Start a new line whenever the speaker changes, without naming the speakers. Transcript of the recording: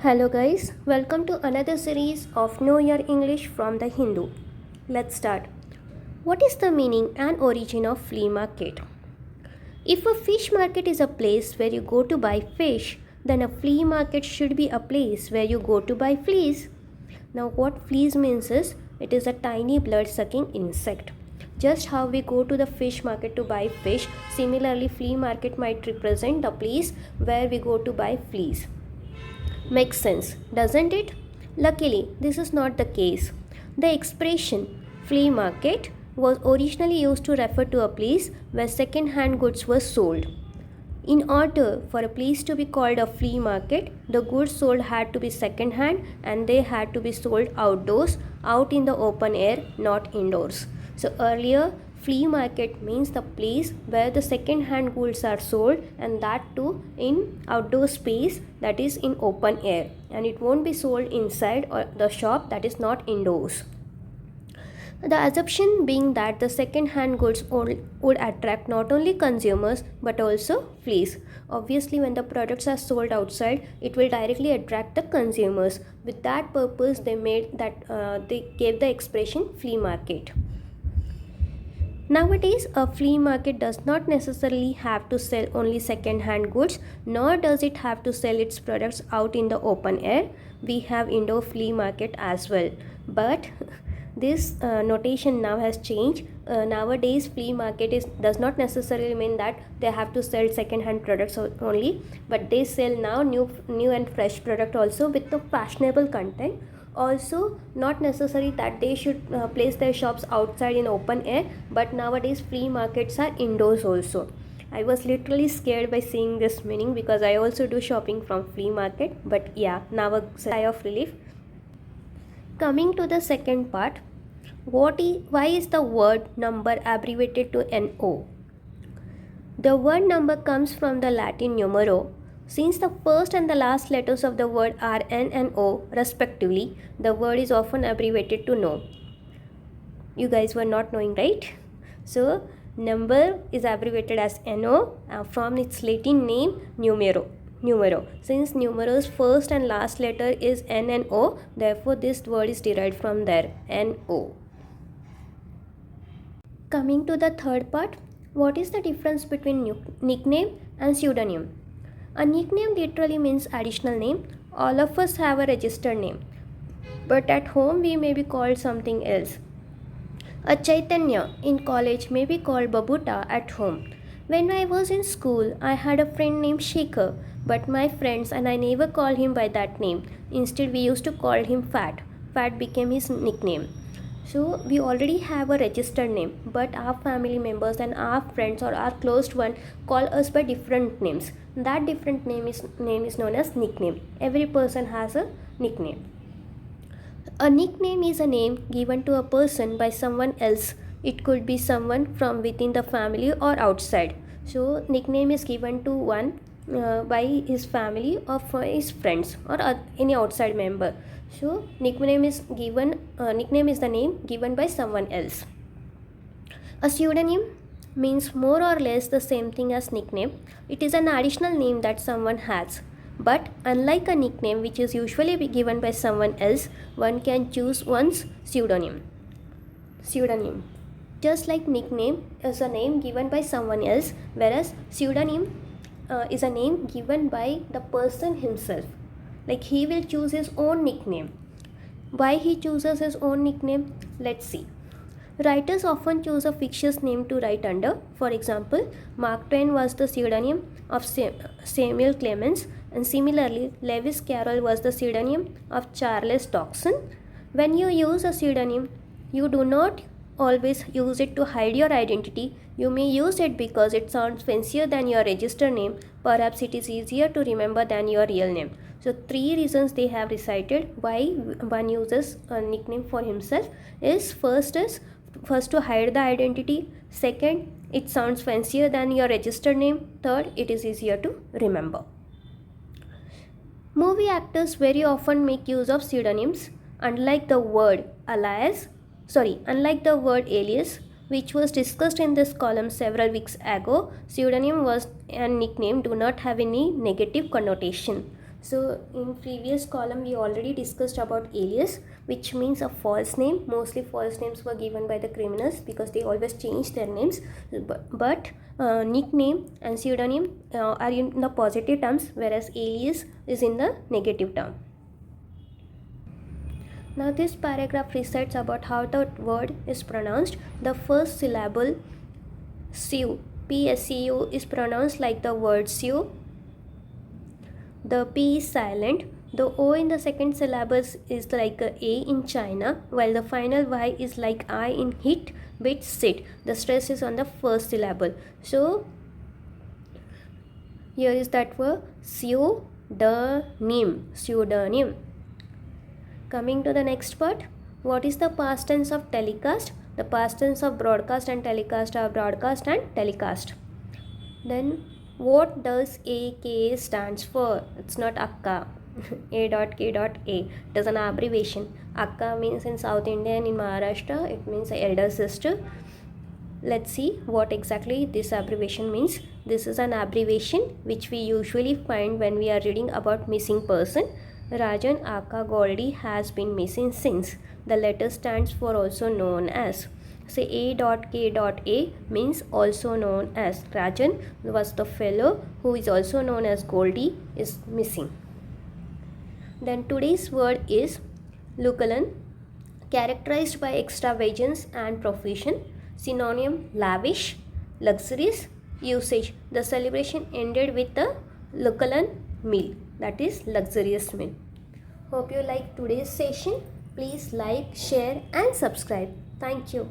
Hello guys, welcome to another series of Know Your English from the Hindu. Let's start. What is the meaning and origin of flea market? If a fish market is a place where you go to buy fish, then a flea market should be a place where you go to buy fleas. Now what fleas means is it is a tiny blood sucking insect. Just how we go to the fish market to buy fish, similarly flea market might represent the place where we go to buy fleas. Makes sense, doesn't it? Luckily, this is not the case. The expression flea market was originally used to refer to a place where second hand goods were sold. In order for a place to be called a flea market, the goods sold had to be second hand and they had to be sold outdoors, out in the open air, not indoors. So earlier, flea market means the place where the second hand goods are sold, and that too in outdoor space, that is in open air, and it won't be sold inside or the shop, that is not indoors. The assumption being that the second hand goods would attract not only consumers but also fleas. Obviously, when the products are sold outside, it will directly attract the consumers. With that purpose, they gave the expression flea market. Nowadays, a flea market does not necessarily have to sell only second hand goods, nor does it have to sell its products out in the open air. We have indoor flea market as well. But this notation now has changed. Nowadays, flea market does not necessarily mean that they have to sell second hand products only, but they sell now new and fresh product also with the fashionable content. Also, not necessary that they should place their shops outside in open air, but nowadays flea markets are indoors also. I was literally scared by seeing this meaning because I also do shopping from flea market, but yeah, now a sigh of relief. Coming to the second part, why is the word number abbreviated to NO? The word number comes from the Latin numero. Since the first and the last letters of the word are N and O respectively, the word is often abbreviated to no. You guys were not knowing, right? So, number is abbreviated as NO from its Latin name numero. Since numero's first and last letter is N and O, therefore this word is derived from there, NO. Coming to the third part, what is the difference between nickname and pseudonym? A nickname literally means additional name. All of us have a registered name, but at home we may be called something else. A Chaitanya in college may be called Babuta at home. When I was in school, I had a friend named Shekhar, but my friends and I never called him by that name. Instead, we used to call him Fat. Fat became his nickname. So we already have a registered name, but our family members and our friends or our closed one call us by different names. That different name is known as nickname. Every person has a nickname. A nickname is a name given to a person by someone else. It could be someone from within the family or outside. So nickname is given to one by his family or for his friends or any outside member. So nickname is the name given by someone else. A pseudonym means more or less the same thing as nickname. It is an additional name that someone has. But unlike a nickname which is usually given by someone else, one can choose one's pseudonym. Just like nickname is a name given by someone else, whereas pseudonym is a name given by the person himself. Like he will choose his own nickname. Why he chooses his own nickname? Let's see. Writers often choose a fictitious name to write under. For example, Mark Twain was the pseudonym of Samuel Clemens, and similarly, Lewis Carroll was the pseudonym of Charles Dodgson. When you use a pseudonym, you do not always use it to hide your identity. You may use it because it sounds fancier than your registered name. Perhaps it is easier to remember than your real name. So 3 reasons they have recited why one uses a nickname for himself is first to hide the identity, second, it sounds fancier than your registered name, third, it is easier to remember. Movie actors very often make use of pseudonyms. Unlike the word alias, which was discussed in this column several weeks ago, pseudonym and nickname do not have any negative connotation. So in previous column we already discussed about alias, which means a false name. Mostly false names were given by the criminals because they always change their names. But nickname and pseudonym are in the positive terms, whereas alias is in the negative term. Now this paragraph recites about how the word is pronounced. The first syllable Su, PSCU, is pronounced like the word Su. The P is silent. The O in the second syllables is like a A in China, while the final Y is like I in hit, bit, sit. The stress is on the first syllable. So here is that word pseudonym. Pseudonym. Coming to the next part, what is the past tense of telecast? The past tense of broadcast and telecast are broadcast and telecast. Then what does AK stands for? It's not Akka. A.K.A. It is an abbreviation. Akka means in South India and in Maharashtra it means elder sister. Let's see what exactly this abbreviation means. This is an abbreviation which we usually find when we are reading about missing person. Rajan Akka Goldie has been missing since. The letter stands for also known as. Say A.K.A. means also known as. Rajan was the fellow who is also known as Goldie is missing. Then today's word is Lucullan, characterized by extravagance and profusion. Synonym lavish, luxurious. Usage: the celebration ended with the Lucullan meal, that is luxurious meal. Hope you like today's session. Please like, share and subscribe. Thank you.